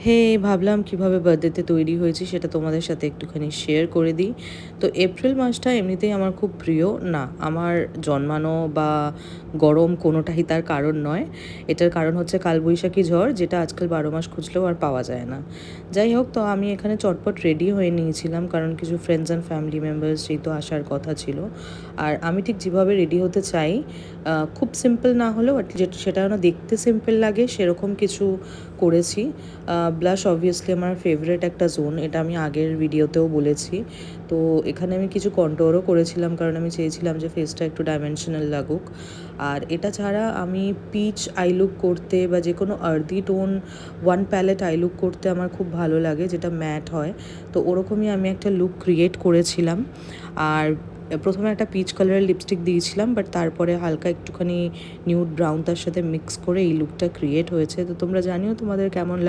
হে ভাবলাম কিভাবে বার্থডেতে তৈরি হয়েছি সেটা তোমাদের সাথে একটুখানি শেয়ার করে দিই। তো এপ্রিল মাসটা এমনিতেই আমার খুব প্রিয় না, আমার জন্মানো বা গরম কোনোটাই তার কারণ নয়। এটার কারণ হচ্ছে কালবৈশাখী ঝড়, যেটা আজকাল 12 মাস খুঁজলেও আর পাওয়া যায় না। যাই হোক, তো আমি এখানে চটপট রেডি হয়ে নিয়েছিলাম, কারণ কিছু ফ্রেন্ডস অ্যান্ড ফ্যামিলি মেম্বার্স যেহেতু আসার কথা ছিল। আর আমি ঠিক যেভাবে রেডি হতে চাই, খুব সিম্পল না হলেও সেটা যেন দেখতে সিম্পল লাগে সেরকম কিছু করেছি। ব্লাশ অবভিয়াসলি আমার ফেভারিট একটা জোন, এটা আমি আগের ভিডিওতেও বলেছি। তো এখানে আমি কিছু কন্ট্রোলও করেছিলাম, কারণ আমি চেয়েছিলাম যে ফেসটা একটু ডাইমেনশনাল লাগুক। আর এটা ছাড়া আমি পিচ আই লুক করতে বা যে কোনো earthy tone one palette eye look করতে আমার খুব ভালো লাগে, যেটা ম্যাট হয়। তো ওরকমই আমি একটা লুক ক্রিয়েট করেছিলাম। আর প্রথমে একটা পিচ কালারের লিপস্টিক দিয়েছিলাম, বাট তারপরে হালকা একটুখানি নিউড ব্রাউন তার সাথে মিক্স করে এই লুকটা ক্রিয়েট হয়েছে। তো তোমরা জানিও তোমাদের কেমন লাগে।